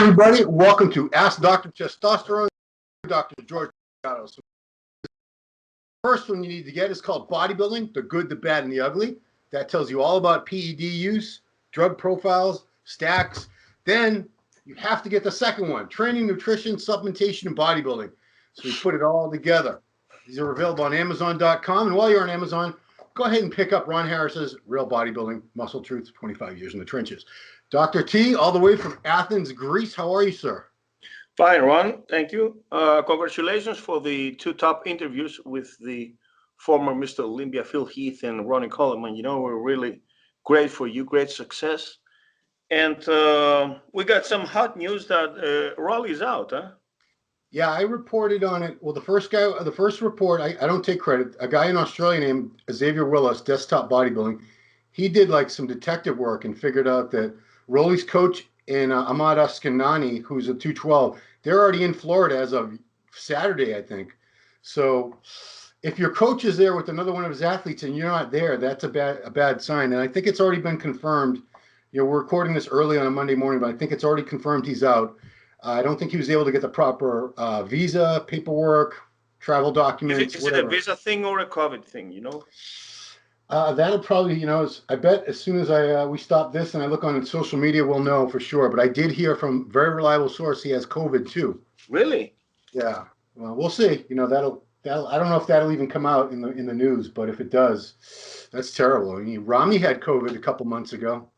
everybody. Welcome to Ask Dr. Testosterone, Dr. George. So first one you need to get is called Bodybuilding, the Good, the Bad, and the Ugly. That tells you all about PED use, drug profiles, stacks. Then you have to get the second one, Training, Nutrition, Supplementation, and Bodybuilding. So we put it all together. These are available on Amazon.com. And while you're on Amazon, go ahead and pick up Ron Harris's Real Bodybuilding, Muscle Truth, 25 Years in the Trenches. Dr. T, all the way from Athens, Greece. How are you, sir? Fine, Ron. Thank you. Congratulations for the two top interviews with the former Mr. Olympia, Phil Heath, and Ronnie Coleman. You know, we're really great for you, great success. And we got some hot news that Raleigh's out, huh? Yeah, I reported on it. Well, the first report, I don't take credit. A guy in Australia named Xavier Willis, Desktop Bodybuilding, he did like some detective work and figured out that Rolly's coach and Ahmad Askanani, who's a 212, they're already in Florida as of Saturday, I think. So if your coach is there with another one of his athletes and you're not there, that's a bad sign. And I think it's already been confirmed. You know, we're recording this early on a Monday morning, but I think it's already confirmed he's out. I don't think he was able to get the proper visa, paperwork, travel documents. Is it a visa thing or a COVID thing, you know? That'll probably, you know, I bet as soon as we stop this and I look on social media, we'll know for sure. But I did hear from very reliable source he has COVID too. Really? Yeah. Well, we'll see. You know, that'll I don't know if that'll even come out in the news, but if it does, that's terrible. I mean, Rami had COVID a couple months ago.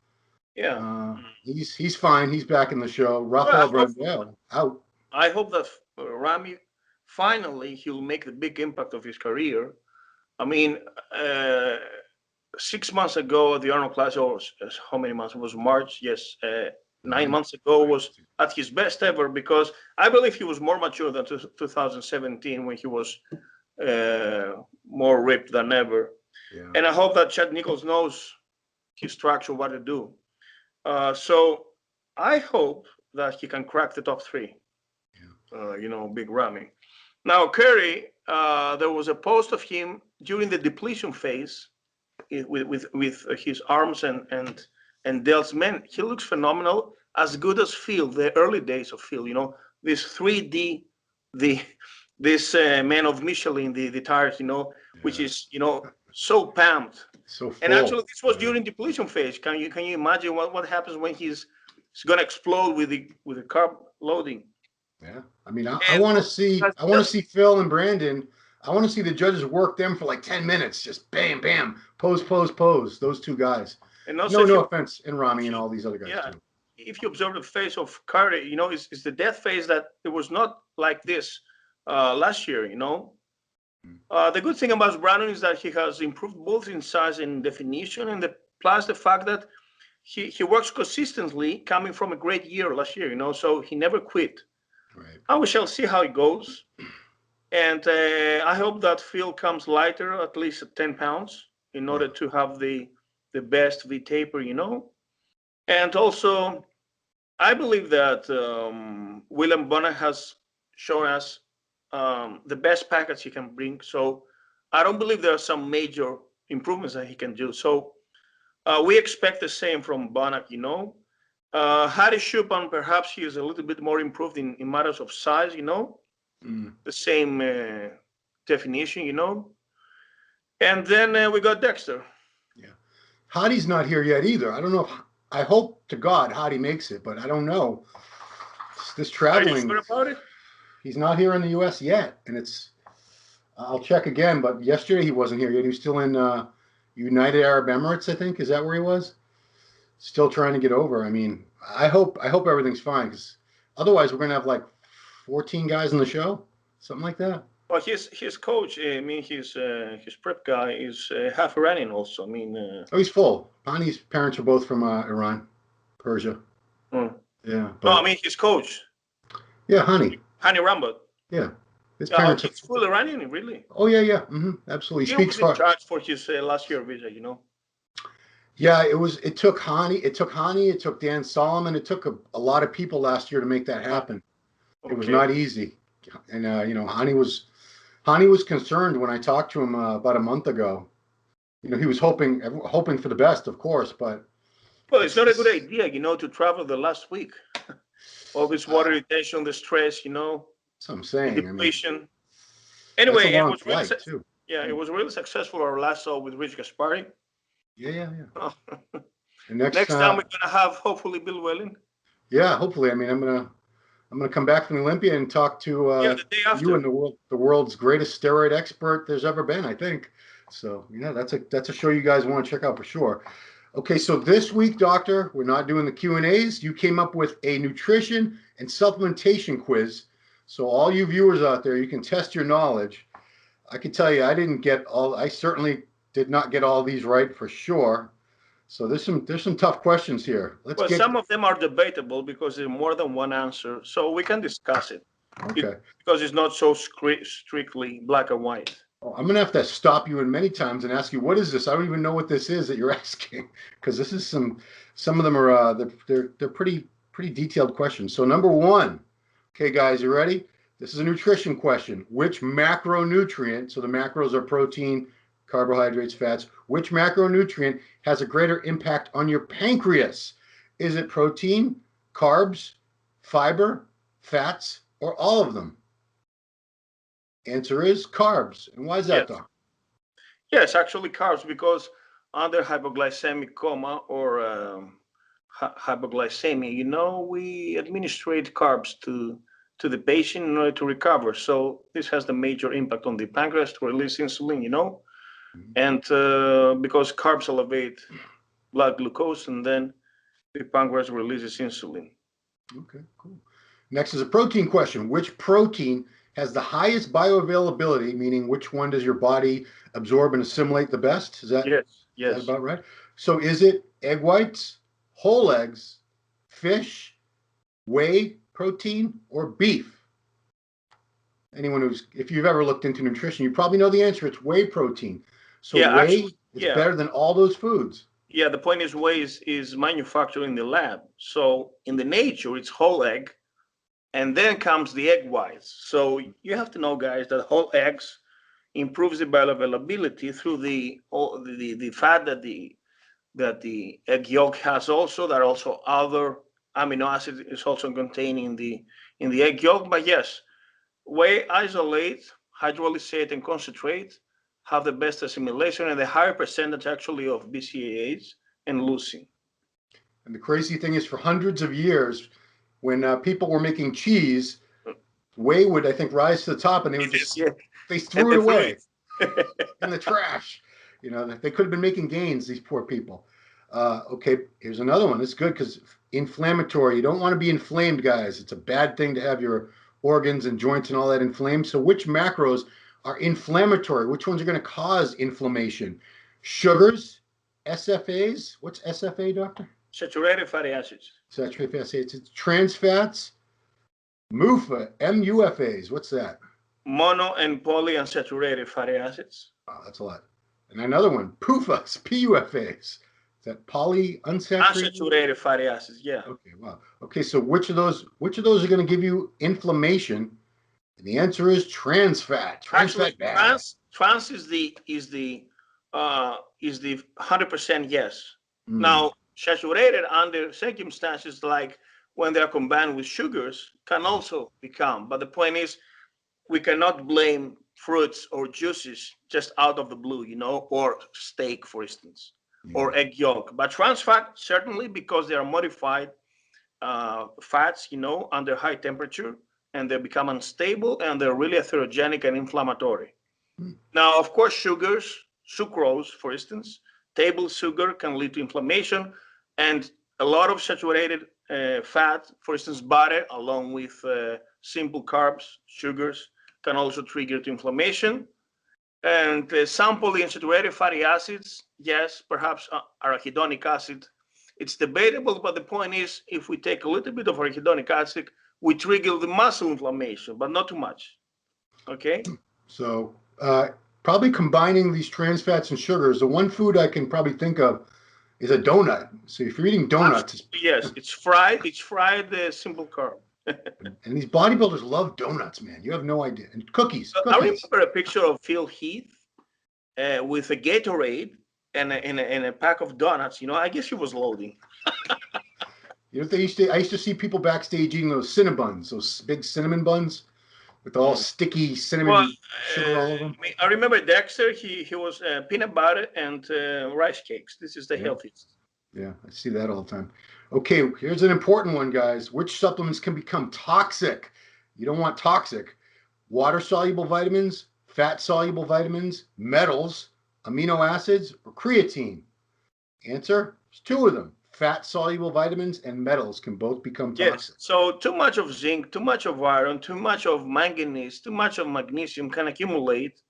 Yeah. He's fine. He's back in the show. Rafael Brandel out. I hope that Rami finally he'll make the big impact of his career. I mean, 6 months ago, the Arnold Classic, or how many months? It was March, yes. 9 months ago was at his best ever because I believe he was more mature than 2017 when he was more ripped than ever. Yeah. And I hope that Chad Nichols knows his structure, what to do. So I hope that he can crack the top three, you know, Big Ramy. Now, Kerry, there was a post of him during the depletion phase with his arms and delts. Man, he looks phenomenal, as good as Phil, the early days of Phil, you know, this 3D, this man of Michelin, the tires, you know, which is, you know, so pumped. So full. And actually, this was during depletion phase. Can you imagine what happens when he's going to explode with the carb loading? Yeah, I mean, I want to see Phil and Brandon. I want to see the judges work them for like 10 minutes, just bam, bam, pose, pose, pose. Those two guys. And also, no offense, and Rami and all these other guys. Yeah, too. If you observe the face of Carter, you know, it's the death phase that it was not like this last year. You know, the good thing about Brandon is that he has improved both in size and definition, and plus the fact that he works consistently, coming from a great year last year. You know, so he never quit. Right. We shall see how it goes. And I hope that Phil comes lighter, at least 10 pounds, in order to have the best V-taper, you know. And also, I believe that William Bonner has shown us the best package he can bring. So I don't believe there are some major improvements that he can do. So we expect the same from Bonner, you know. Harry Schupan, perhaps he is a little bit more improved in matters of size, you know, the same definition, you know. And then we got Dexter. Yeah. Hadi's not here yet either. I don't know if, I hope to God Hadi makes it, but I don't know. This traveling. Are you sure about it? He's not here in the U.S. yet. And it's, I'll check again, but yesterday he wasn't here yet. He was still in United Arab Emirates, I think. Is that where he was? Still trying to get over. I mean, I hope everything's fine, because otherwise we're gonna have like 14 guys on the show, something like that. Well, his coach, I mean, his prep guy is half Iranian also. I mean, oh, he's full. Hani's parents are both from Iran, Persia. Yeah. But, no, I mean his coach. Yeah, Hani Rambat. Yeah. His parents are full Iranian, really. Oh yeah. Absolutely. He was in charge for his last year visa, you know. Yeah, it took Hani, it took Dan Solomon, it took a lot of people last year to make that happen. Okay. It was not easy. And you know, Hani was concerned when I talked to him about a month ago. You know, he was hoping for the best, of course, but well, it's not a good idea, you know, to travel the last week. All this water retention, the stress, you know, That's what I'm the saying. I mean, depletion. that's a Anyway, it long was really, flight too. yeah, it was really successful our last show with Rich Gaspari. Yeah. Oh. And Next time we're gonna have hopefully Bill Welling. Yeah, hopefully. I mean, I'm gonna come back from Olympia and talk to the day after. you and the world's greatest steroid expert there's ever been, I think. So yeah, that's a show you guys want to check out for sure. Okay, so this week, Doctor, we're not doing the Q&As. You came up with a nutrition and supplementation quiz. So all you viewers out there, you can test your knowledge. I can tell you, I certainly did not get all these right for sure. So there's some tough questions here. Some of them are debatable because there's more than one answer, so we can discuss it. Okay. Because it's not so strictly black and white. I'm gonna have to stop you in many times and ask you, what is this? I don't even know what this is that you're asking, because this is some of them are they're pretty detailed questions. So number one, okay, guys, you ready? This is a nutrition question. Which macronutrient, so the macros are protein, carbohydrates, fats, which macronutrient has a greater impact on your pancreas? Is it protein, carbs, fiber, fats, or all of them? Answer is carbs. And why is that, Doc? Yes, actually carbs, because under hypoglycemic coma or hypoglycemia, you know, we administrate carbs to the patient in order to recover. So this has the major impact on the pancreas to release insulin, you know, and because carbs elevate blood glucose, and then the pancreas releases insulin. Okay, cool. Next is a protein question. Which protein has the highest bioavailability, meaning which one does your body absorb and assimilate the best? Is that, yes. Is that about right? So is it egg whites, whole eggs, fish, whey protein, or beef? Anyone if you've ever looked into nutrition, you probably know the answer. It's whey protein. So whey is better than all those foods. Yeah, the point is whey is manufactured in the lab. So in the nature, it's whole egg, and then comes the egg whites. So you have to know, guys, that whole eggs improves the bioavailability through the fat that the egg yolk has. Also, there are also other amino acids is also contained in the egg yolk. But yes, whey isolate, hydrolysate, and concentrate have the best assimilation and the higher percentage actually of BCAAs and leucine. And the crazy thing is, for hundreds of years, when people were making cheese, whey would, I think, rise to the top, and they would just they threw it away in the trash. You know, they could have been making gains, these poor people. Okay, here's another one. It's good because inflammatory. You don't want to be inflamed, guys. It's a bad thing to have your organs and joints and all that inflamed. So which macros are inflammatory? Which ones are going to cause inflammation? Sugars, SFAs. What's SFA, doctor? Saturated fatty acids. Saturated fatty acids. It's trans fats. MUFA, MUFAs. What's that? Mono and polyunsaturated fatty acids. Wow, that's a lot. And another one, PUFAs, PUFAs. Is that unsaturated fatty acids? Yeah. Okay. Wow. Okay. So which of those are going to give you inflammation? And the answer is trans fat. Trans fat bad. Trans is the 100% yes. Now, saturated under circumstances like when they are combined with sugars can also become. But the point is, we cannot blame fruits or juices just out of the blue, you know, or steak, for instance, or egg yolk. But trans fat, certainly, because they are modified fats, you know, under high temperature, and they become unstable, and they're really atherogenic and inflammatory. Now, of course, sugars, sucrose, for instance, table sugar can lead to inflammation, and a lot of saturated fat, for instance, butter, along with simple carbs, sugars, can also trigger to inflammation. And some polyunsaturated fatty acids, yes, perhaps arachidonic acid. It's debatable, but the point is, if we take a little bit of arachidonic acid, we trigger the muscle inflammation, but not too much. Okay? So probably combining these trans fats and sugars, the one food I can probably think of is a donut. So if you're eating donuts, yes, it's fried simple carb. And these bodybuilders love donuts, man. You have no idea. And cookies. I remember a picture of Phil Heath with a Gatorade and a pack of donuts. You know, I guess he was loading. You know what I used to see people backstage eating those Cinnabuns, those big cinnamon buns with all sticky cinnamon Well, sugar all over them. I remember Dexter. He was peanut butter and rice cakes. This is the Yeah. healthiest. Yeah, I see that all the time. Okay, here's an important one, guys. Which supplements can become toxic? You don't want toxic. Water-soluble vitamins, fat-soluble vitamins, metals, amino acids, or creatine? Answer, there's two of them. Fat-soluble vitamins and metals can both become toxic. Yes, so too much of zinc, too much of iron, too much of manganese, too much of magnesium can accumulate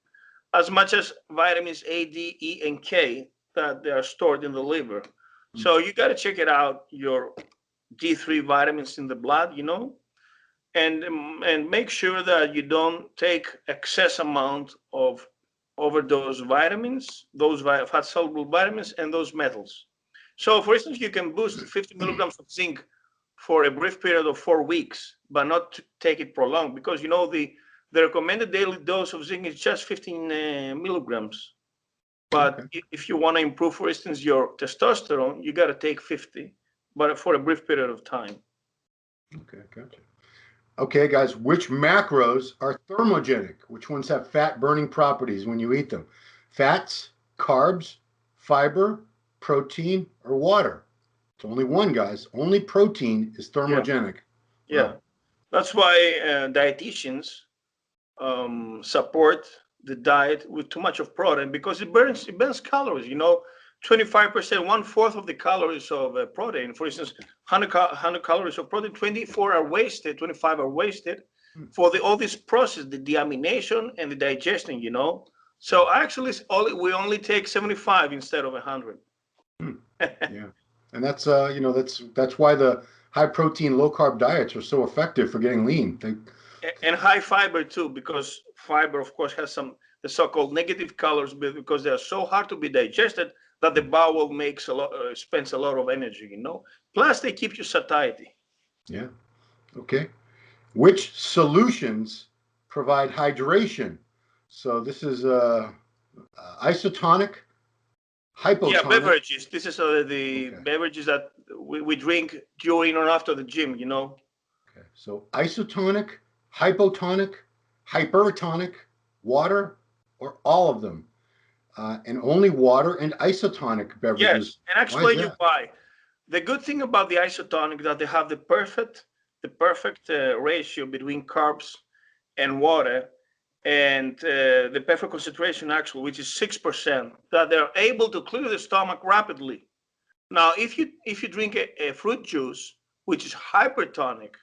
as much as vitamins A, D, E, and K that they are stored in the liver. So you got to check it out, your D3 vitamins in the blood, you know, and make sure that you don't take excess amount of overdose vitamins, those fat-soluble vitamins, and those metals. So, for instance, you can boost 50 milligrams of zinc for a brief period of 4 weeks, but not to take it prolonged, because you know the recommended daily dose of zinc is just 15 milligrams. But if you want to improve, for instance, your testosterone, you got to take 50, but for a brief period of time. Okay, gotcha. Okay, guys, which macros are thermogenic? Which ones have fat burning properties when you eat them? Fats, carbs, fiber, protein, or water? It's only one, guys. Only protein is thermogenic. Yeah. Wow. That's why dietitians support the diet with too much of protein, because it burns calories. You know, 25%, 1/4 of the calories of protein. For instance, 100 calories of protein, 24 are wasted, 25 are wasted for all this process, the deamination and the digestion. You know, so actually, we only take 75 instead of 100. Yeah, and that's you know, that's why the high protein, low carb diets are so effective for getting lean. And high fiber too, because fiber, of course, has the so-called negative calories, because they are so hard to be digested that the bowel spends a lot of energy, you know. Plus, they keep you satiety. Yeah. Okay. Which solutions provide hydration? So this is isotonic, hypotonic. Yeah, beverages. This is the beverages that we drink during or after the gym, you know. Okay. So isotonic, hypotonic, hypertonic, water, or all of them. And only water and isotonic beverages. Yes, and I'll explain you why. The good thing about the isotonic is that they have the perfect ratio between carbs and water, and the perfect concentration actually, which is 6%, that they're able to clear the stomach rapidly. Now, if you drink a fruit juice, which is hypertonic,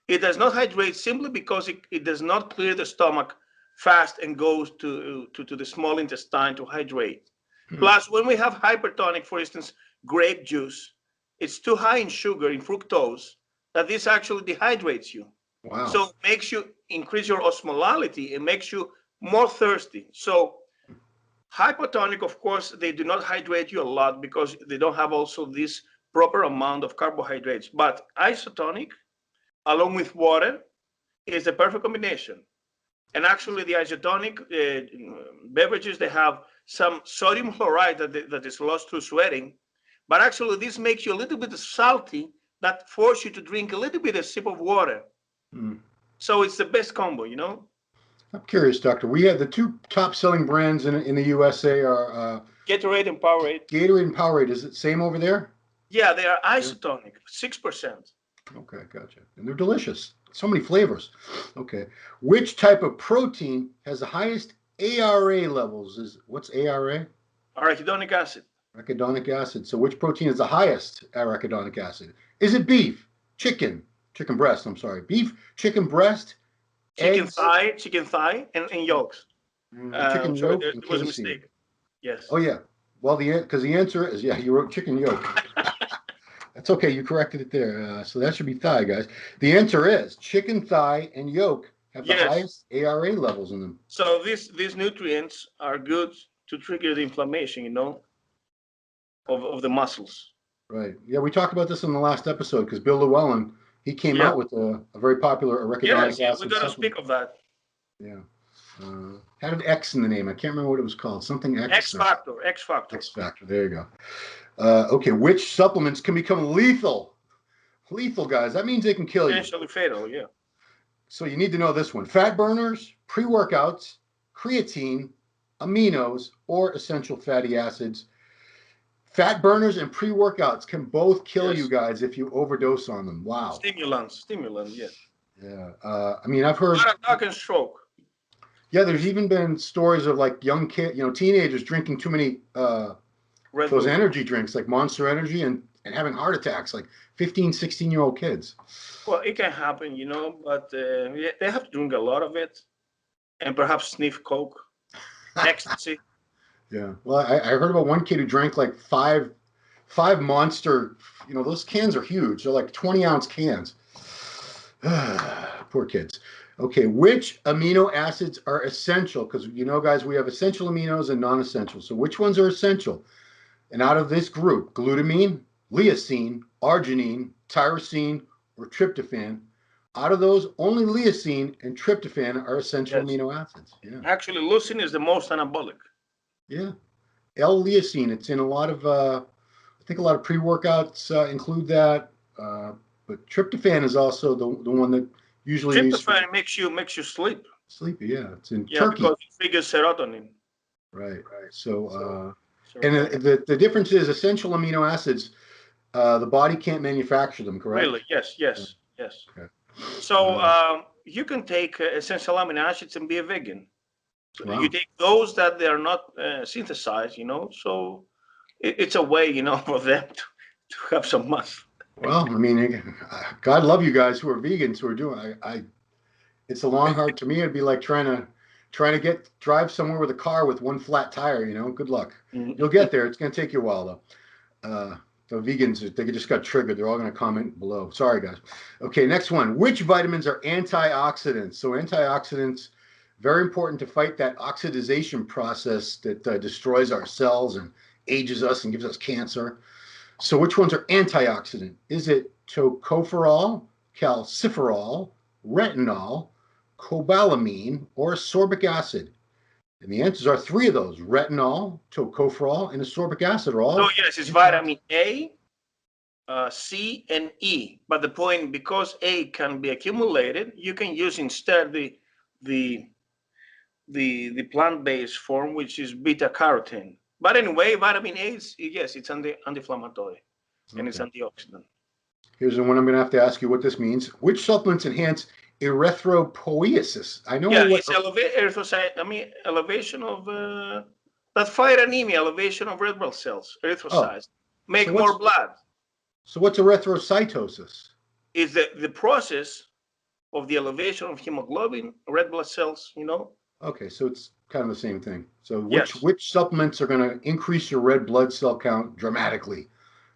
it does not hydrate simply because it does not clear the stomach fast and goes to the small intestine to hydrate. Plus, when we have hypertonic, for instance, grape juice, it's too high in sugar, in fructose, that this actually dehydrates you. Wow. So it makes you increase your osmolality. It makes you more thirsty. So hypotonic, of course, they do not hydrate you a lot because they don't have also this proper amount of carbohydrates. But isotonic, along with water, is the perfect combination. And actually, the isotonic beverages, they have some sodium chloride that is lost through sweating. But actually, this makes you a little bit salty, that force you to drink a little bit of sip of water. So it's the best combo, you know? I'm curious, Doctor. We have the two top-selling brands in the USA are Gatorade and Powerade. Gatorade and Powerade. Is it same over there? Yeah, they are isotonic, 6%. Okay, gotcha. And they're delicious. So many flavors. Okay. Which type of protein has the highest ARA levels? What's ARA? Arachidonic acid. Arachidonic acid. So which protein is the highest arachidonic acid? Is it beef, chicken breast, I'm sorry. Beef, chicken breast, chicken eggs, thigh, and yolks. Chicken yolk. It was a mistake. Yes. Oh, yeah. Well, because the answer is, yeah, you wrote chicken yolk. That's okay. You corrected it there. So that should be thigh, guys. The answer is chicken thigh and yolk have the highest ARA levels in them. So these nutrients are good to trigger the inflammation, you know, of the muscles. Right. Yeah, we talked about this in the last episode because Bill Llewellyn, he came out with a very popular arachidonic acid. We got to speak of that. Yeah. Had an X in the name. I can't remember what it was called. Something X. X Factor. X Factor. There you go. Okay. Which supplements can become lethal Lethal, guys. That means they can kill you. Potentially fatal, yeah. So you need to know this one. Fat burners, pre-workouts, creatine, aminos, or essential fatty acids. Fat burners and pre-workouts can both kill you guys if you overdose on them. Wow. Stimulant, yeah. Yeah. I mean, I've heard. Heart attack and stroke. Yeah, there's even been stories of like young kids, teenagers drinking too many those energy drinks like Monster Energy and having heart attacks, like 15, 16-year-old kids. Well, it can happen, but they have to drink a lot of it and perhaps sniff coke, ecstasy. Yeah. Well, I heard about one kid who drank like five Monster, those cans are huge. They're like 20-ounce cans. Poor kids. Okay, which amino acids are essential? Because, guys, we have essential aminos and non-essential. So which ones are essential? And out of this group, glutamine, leucine, arginine, tyrosine, or tryptophan, out of those, only leucine and tryptophan are essential amino acids. Yeah. Actually, leucine is the most anabolic. Yeah. L-leucine, it's in a lot of, I think a lot of pre-workouts include that. But tryptophan is also the one that usually tryptophan makes you sleep. Sleepy, yeah. It's in turkey. Because it triggers serotonin. Right. So and the difference is essential amino acids, the body can't manufacture them, correct? Really? Yes. Okay. So you can take essential amino acids and be a vegan. So you take those that they are not synthesized, so it's a way, for them to have some muscle. Well, I mean, God love you guys who are vegans who are doing. It's a long hard to me. It'd be like trying to drive somewhere with a car with one flat tire. Good luck. You'll get there. It's going to take you a while though. The vegans, they just got triggered. They're all going to comment below. Sorry, guys. Okay, next one. Which vitamins are antioxidants? So antioxidants, very important to fight that oxidization process that destroys our cells and ages us and gives us cancer. So which ones are antioxidant? Is it tocopherol, calciferol, retinol, cobalamine, or ascorbic acid? And the answers are three of those: retinol, tocopherol, and ascorbic acid are all. So yes, it's vitamin A, C, and E. But the point, because A can be accumulated, you can use instead the plant-based form, which is beta carotene. But anyway, vitamin A is, yes, it's anti-inflammatory and it's antioxidant. Here's the one I'm going to have to ask you what this means. Which supplements enhance erythropoiesis? I know. Yeah, it's elevation of that fight anemia, elevation of red blood cells, erythrocytes, make more blood. So what's erythrocytosis? Is the process of the elevation of hemoglobin, red blood cells, Okay, so it's kind of the same thing. So which supplements are going to increase your red blood cell count dramatically?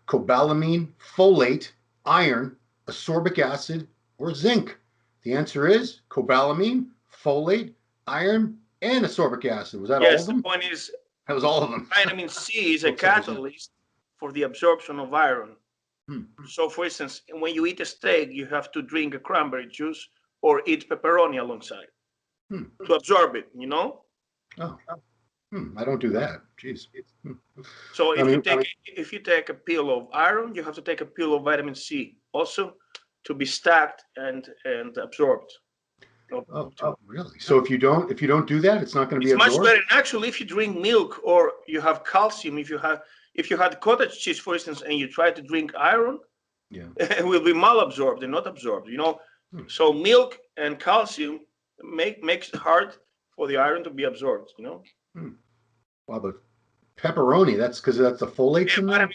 Cobalamine, folate, iron, ascorbic acid, or zinc? The answer is cobalamine, folate, iron, and ascorbic acid. Was that all of them? Yes, the point is that was all of them. Vitamin C is a catalyst for the absorption of iron. So, for instance, when you eat a steak, you have to drink a cranberry juice or eat pepperoni alongside to absorb it, Oh, I don't do that. Jeez. So if you take a pill of iron, you have to take a pill of vitamin C also to be stacked and absorbed. Oh, really? So if you don't do that, it's not going to be absorbed? It's much better. Actually, if you drink milk or you have calcium, if you had cottage cheese, for instance, and you try to drink iron, it will be malabsorbed and not absorbed. So milk and calcium makes it hard for the iron to be absorbed. Wow, but pepperoni, that's because that's the folate in there?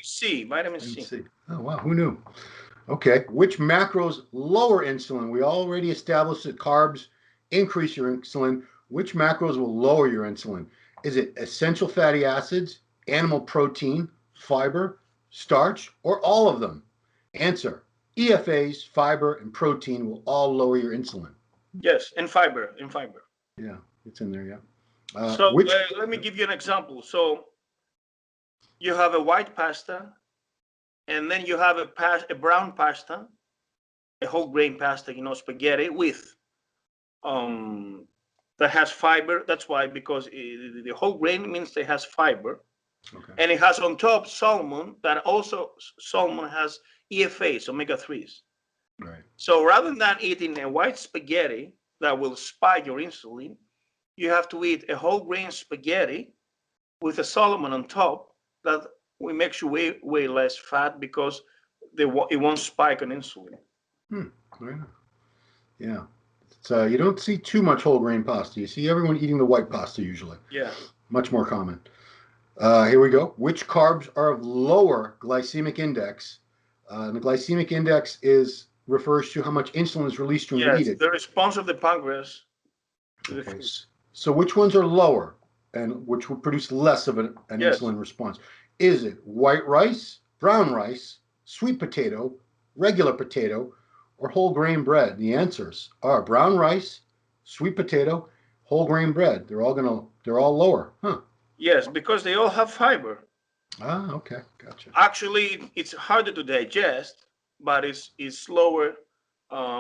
Vitamin C. Oh, wow, who knew? Okay, which macros lower insulin? We already established that carbs increase your insulin. Which macros will lower your insulin? Is it essential fatty acids, animal protein, fiber, starch, or all of them? Answer: EFAs, fiber, and protein will all lower your insulin. Yes, and fiber. Yeah, it's in there, yeah. Let me give you an example. So you have a white pasta, and then you have a brown pasta, a whole grain pasta, spaghetti with that has fiber. That's why, because the whole grain means it has fiber. Okay. And it has on top salmon, that also salmon has EFAs, omega-3s. Right. So rather than eating a white spaghetti that will spike your insulin, you have to eat a whole grain spaghetti with a Solomon on top that will make you way less fat because it won't spike on insulin. Very nice. Yeah. So you don't see too much whole grain pasta. You see everyone eating the white pasta usually. Yeah. Much more common. Here we go. Which carbs are of lower glycemic index? And the glycemic index refers to how much insulin is released when you eat Yes, it. the response of the pancreas to the Okay. food. So which ones are lower and which will produce less of an Yes. insulin response? Is it white rice, brown rice, sweet potato, regular potato, or whole grain bread? The answers are brown rice, sweet potato, whole grain bread. They're all lower. Huh. Yes, because they all have fiber. Ah, okay. Gotcha. Actually, it's harder to digest, but it's slower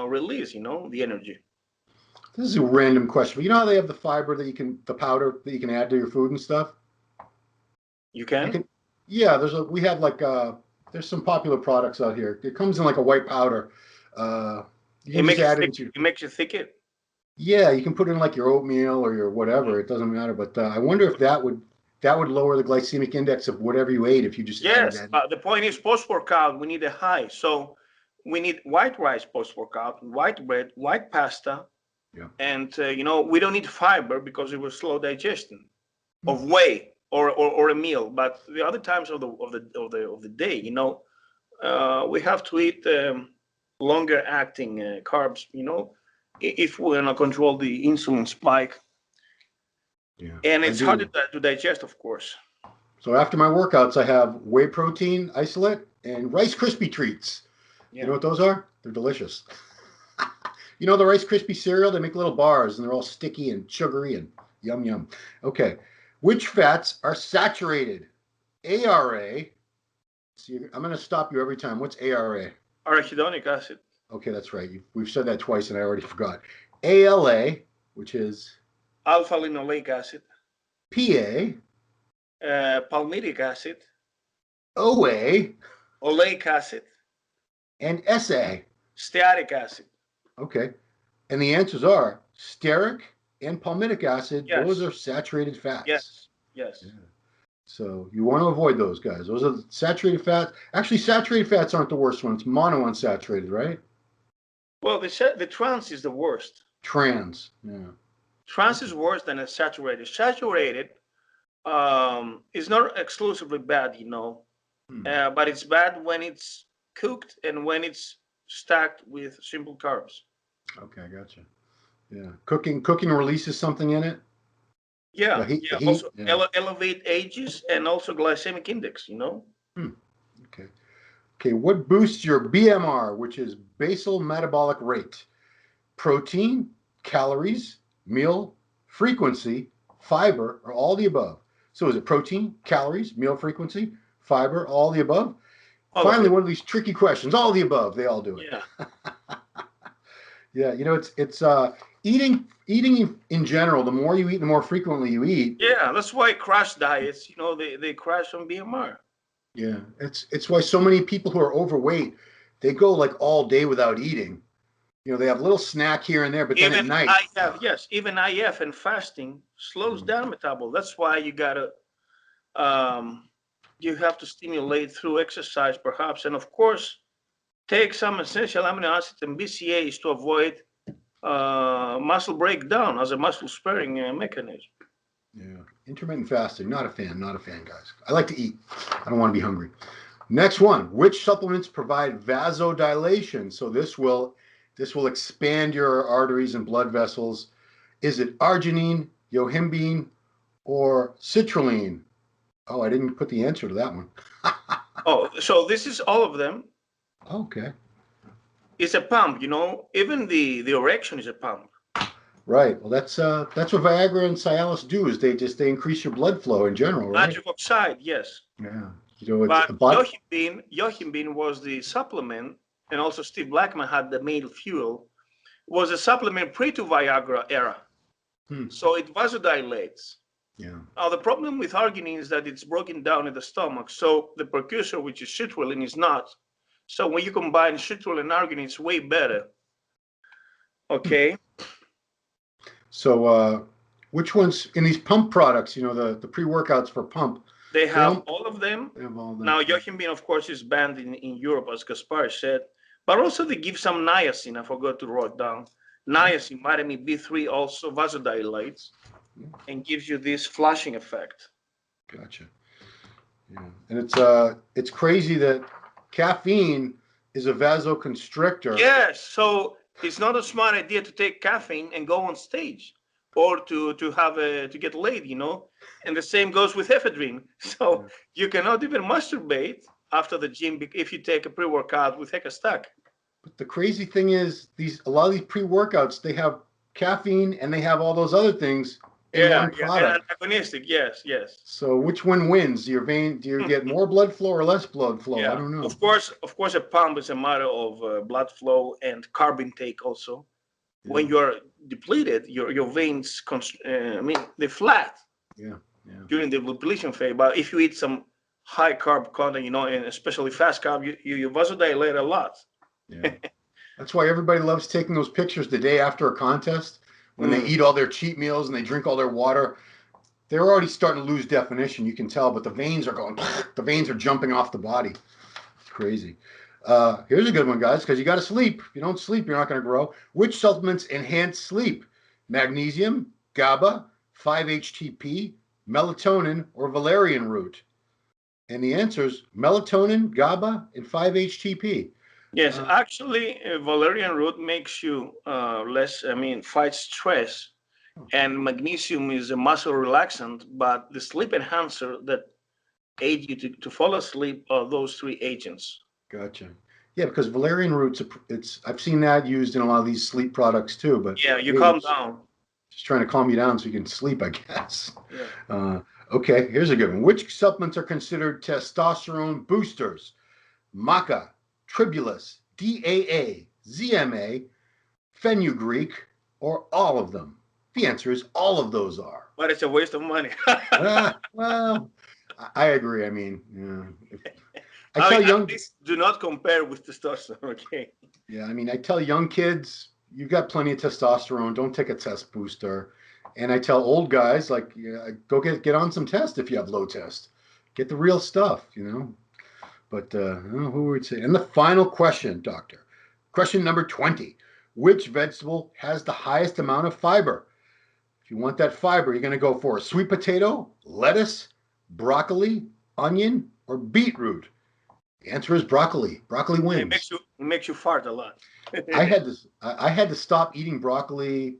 release, the energy. This is a random question, but you know how they have the fiber the powder that you can add to your food and stuff? You can? Yeah, there's some popular products out here. It comes in like a white powder. You It can just makes add you it thick, into it makes you thick it. Yeah, you can put it in like your oatmeal or your whatever. It doesn't matter. But I wonder if that would lower the glycemic index of whatever you ate if you just added Yes, that. the point is post-workout, we need a high. So we need white rice post-workout, white bread, white pasta. Yeah. And, we don't need fiber because it will slow digestion of whey or a meal. But the other times of the day, we have to eat longer acting carbs, if we're going to control the insulin spike. Yeah. And it's harder to digest, of course. So after my workouts, I have whey protein isolate and Rice Krispie treats. Yeah. You know what those are? They're delicious. You know the Rice Krispie cereal? They make little bars and they're all sticky and sugary and yum yum. Okay. Which fats are saturated? ARA. See, I'm going to stop you every time. What's ARA? Arachidonic acid. Okay, that's right. We've said that twice and I already forgot. ALA, which is Alpha linoleic acid. PA. Palmitic acid. OA. Oleic acid. And SA. Stearic acid. Okay. And the answers are stearic and palmitic acid. Yes. Those are saturated fats. Yes. Yeah. So you want to avoid those guys. Those are saturated fats. Actually, saturated fats aren't the worst ones. Monounsaturated, right? Well, the trans is the worst. Trans. Yeah. Trans is worse than a saturated. Saturated is not exclusively bad, but it's bad when it's cooked and when it's stacked with simple carbs. Okay, gotcha. Yeah, cooking releases something in it. Yeah, heat, also yeah. elevate ages and also glycemic index, Okay. Okay, what boosts your BMR, which is basal metabolic rate? Protein, calories, meal frequency, fiber, or all the above? So is it protein, calories, meal frequency, fiber, all the above? Finally, one of these tricky questions. All the above. They all do it. Yeah. Yeah, it's eating in general. The more you eat, the more frequently you eat. Yeah, that's why crash diets, they crash on BMR. Yeah, it's why so many people who are overweight, they go like all day without eating. They have a little snack here and there, but then at night. Even IF and fasting slows down metabolism. That's why you have to stimulate through exercise, perhaps, and of course, take some essential amino acids and BCAAs to avoid muscle breakdown as a muscle sparing mechanism. Yeah, intermittent fasting, not a fan, guys. I like to eat. I don't want to be hungry. Next one, which supplements provide vasodilation? So this will expand your arteries and blood vessels. Is it arginine, yohimbine, or citrulline? Oh, I didn't put the answer to that one. So this is all of them. Okay. It's a pump, even the erection is a pump. Right. Well, that's what Viagra and Cialis do. Is they increase your blood flow in general, right? Nitric oxide, yes. Yeah. But yohimbine was the supplement, and also Steve Blackman had the male fuel. Was a supplement pre to Viagra era, so it vasodilates. Yeah. Now the problem with arginine is that it's broken down in the stomach, so the precursor, which is citrulline, is not. So when you combine citrulline and arginine, it's way better. Okay. So which ones in these pump products, you know, the pre-workouts for pump? They have all of them. They have all of them. Now, YOHIMBINE, of course, is banned in Europe, as Gaspar said. But also they give some niacin. I forgot to write down. Niacin, vitamin B3, also vasodilates and gives you this flushing effect. Gotcha. Yeah, and it's crazy that caffeine is a vasoconstrictor. Yes, so it's not a smart idea to take caffeine and go on stage or to get laid, you know. And the same goes with ephedrine. So you cannot even masturbate after the gym if you take a pre-workout with Heca Stack. But the crazy thing is, a lot of these pre-workouts, they have caffeine and they have all those other things in one product. Antagonistic, yes. So which one wins? Do you get more blood flow or less blood flow? Yeah. I don't know. Of course, a pump is a matter of blood flow and carb intake also. Yeah. When you're depleted, your veins, they're flat. Yeah. During the depletion phase. But if you eat some high carb content, you know, and especially fast carb, you vasodilate a lot. Yeah. That's why everybody loves taking those pictures the day after a contest when they eat all their cheat meals and they drink all their water. They're already starting to lose definition, you can tell, but the veins are jumping off the body. It's crazy. Here's a good one, guys, because you got to sleep. If you don't sleep, you're not going to grow. Which supplements enhance sleep? Magnesium, GABA, 5-HTP, melatonin, or valerian root? And the answer is melatonin, GABA, and 5-HTP. Yes, actually, valerian root makes you fight stress. And magnesium is a muscle relaxant, but the sleep enhancer that aid you to fall asleep are those three agents. Gotcha. Yeah, because valerian roots, I've seen that used in a lot of these sleep products too. But yeah, you calm down. Just trying to calm you down so you can sleep, I guess. Yeah. Okay, here's a good one. Which supplements are considered testosterone boosters? Maca, Tribulus, DAA, ZMA, fenugreek, or all of them? The answer is all of those are. But it's a waste of money. Well, I agree. I mean, I tell young kids, do not compare with testosterone, okay? Yeah, I mean, I tell young kids, you've got plenty of testosterone. Don't take a test booster. And I tell old guys, like, go get on some test if you have low test. Get the real stuff, you know. But who would say? And the final question, doctor. Question number 20. Which vegetable has the highest amount of fiber? If you want that fiber, you're going to go for a sweet potato, lettuce, broccoli, onion, or beetroot. The answer is broccoli. Broccoli wins. It makes you fart a lot. I had to stop eating broccoli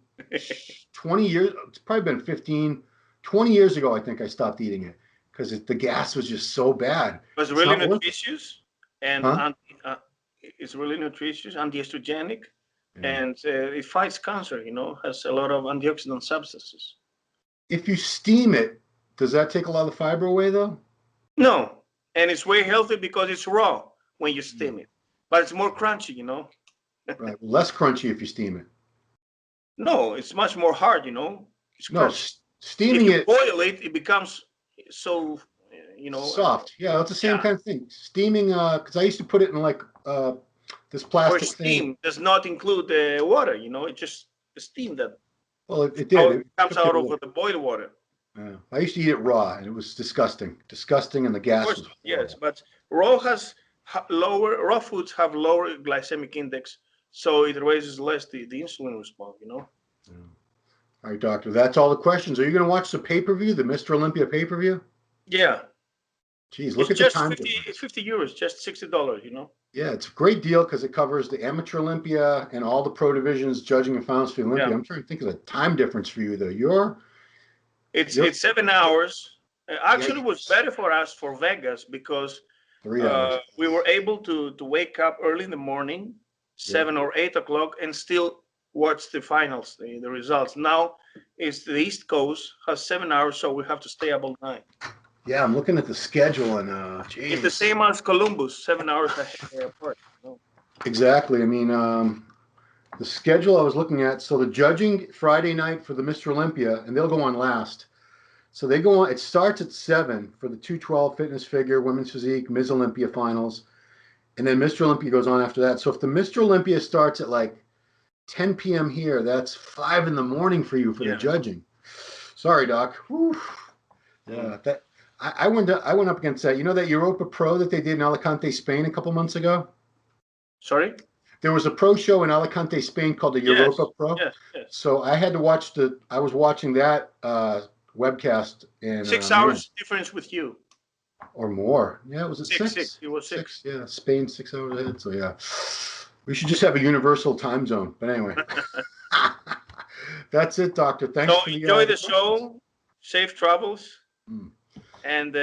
20 years. It's probably been 20 years ago. I think I stopped eating it because the gas was just so bad. It was really nutritious, and it's really nutritious, antiestrogenic, and it fights cancer. You know, has a lot of antioxidant substances. If you steam it, does that take a lot of the fiber away, though? No, and it's way healthy because it's raw when you steam it, but it's more crunchy. You know. Right, less crunchy if you steam it. No, it's much more hard. You know. It's no, steaming if you boil it, it becomes so, soft. Yeah, it's the same kind of thing. Steaming, because I used to put it in like this plastic steam thing. Does not include the water. You know, it just the steam that. Well, it did. It comes out of the boiled water. Yeah, I used to eat it raw, and it was disgusting, and the gas was. Yes, but raw foods have lower glycemic index, so it raises less the insulin response. You know. Yeah. All right, doctor. That's all the questions. Are you going to watch the pay-per-view, the Mr. Olympia pay-per-view? Yeah. Jeez, look at the time. It's €50, just $60. You know. Yeah, it's a great deal because it covers the Amateur Olympia and all the pro divisions, judging and finals for the Olympia. Yeah. I'm trying to think of the time difference for you, though. It's 7 hours. Actually, it was better for us for Vegas because 3 hours. We were able to wake up early in the morning, 7 or 8 o'clock, and still watch the finals, the results. Now, it's the East Coast has 7 hours, so we have to stay up all night. Yeah, I'm looking at the schedule, and it's the same as Columbus, 7 hours apart. Exactly. I mean, the schedule I was looking at. So the judging Friday night for the Mr. Olympia, and they'll go on last. So they go on. It starts at 7 for the 212 fitness figure, women's physique, Ms. Olympia finals, And then Mr. Olympia goes on after that. So if the Mr. Olympia starts at like 10 p.m. here, that's 5 in the morning for you for the judging. Sorry, Doc. Whew. Yeah, that I went up against that. You know that Europa Pro that they did in Alicante, Spain a couple months ago? Sorry? There was a pro show in Alicante, Spain called the Europa Pro. Yes. So I had to watch I was watching that webcast in 6 hours difference with you. Or more. Yeah, was it 6? 6. It was 6. Yeah, Spain 6 hours ahead. So yeah. We should just have a universal time zone. But anyway. That's it, Doctor. Thanks so for the enjoy the show. Safe travels. And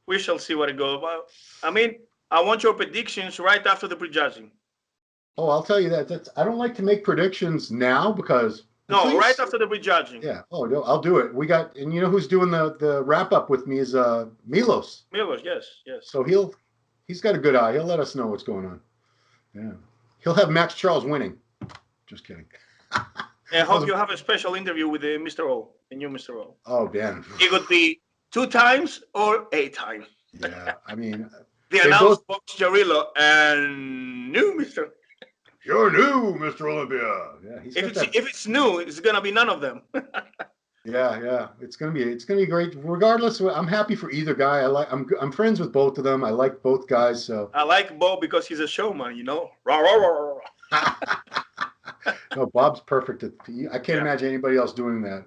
we shall see what it goes about. I mean, I want your predictions right after the prejudging. Oh, I'll tell you that. I don't like to make predictions now because right after the prejudging. Yeah. Oh no, I'll do it. And you know who's doing the wrap up with me is Milos. Milos, yes. So he's got a good eye. He'll let us know what's going on. Yeah. He'll have Max Charles winning. Just kidding. I hope you have a special interview with Mr. O, the new Mr. O. Oh, Dan. It could be 2 times or 8 times. Yeah, I mean. The announced Box Jarillo and new Mr. You're new, Mr. Olympia. Yeah, if it's new, it's gonna be none of them. Yeah. It's gonna be great. Regardless, I'm happy for either guy. I'm friends with both of them. I like both guys. So I like Bob because he's a showman. You know. Rah, rah, rah, rah. No, Bob's perfect. I can't imagine anybody else doing that.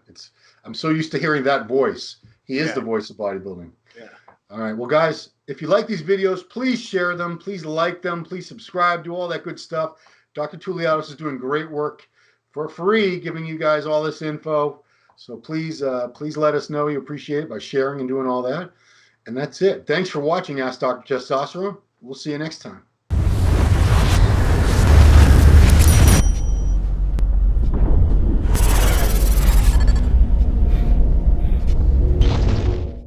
I'm so used to hearing that voice. He is the voice of bodybuilding. Yeah. All right. Well, guys, if you like these videos, please share them. Please like them. Please subscribe. Do all that good stuff. Dr. Tuliatos is doing great work for free, giving you guys all this info. So please let us know you appreciate it by sharing and doing all that. And that's it. Thanks for watching Ask Dr. Testosterone. We'll see you next time.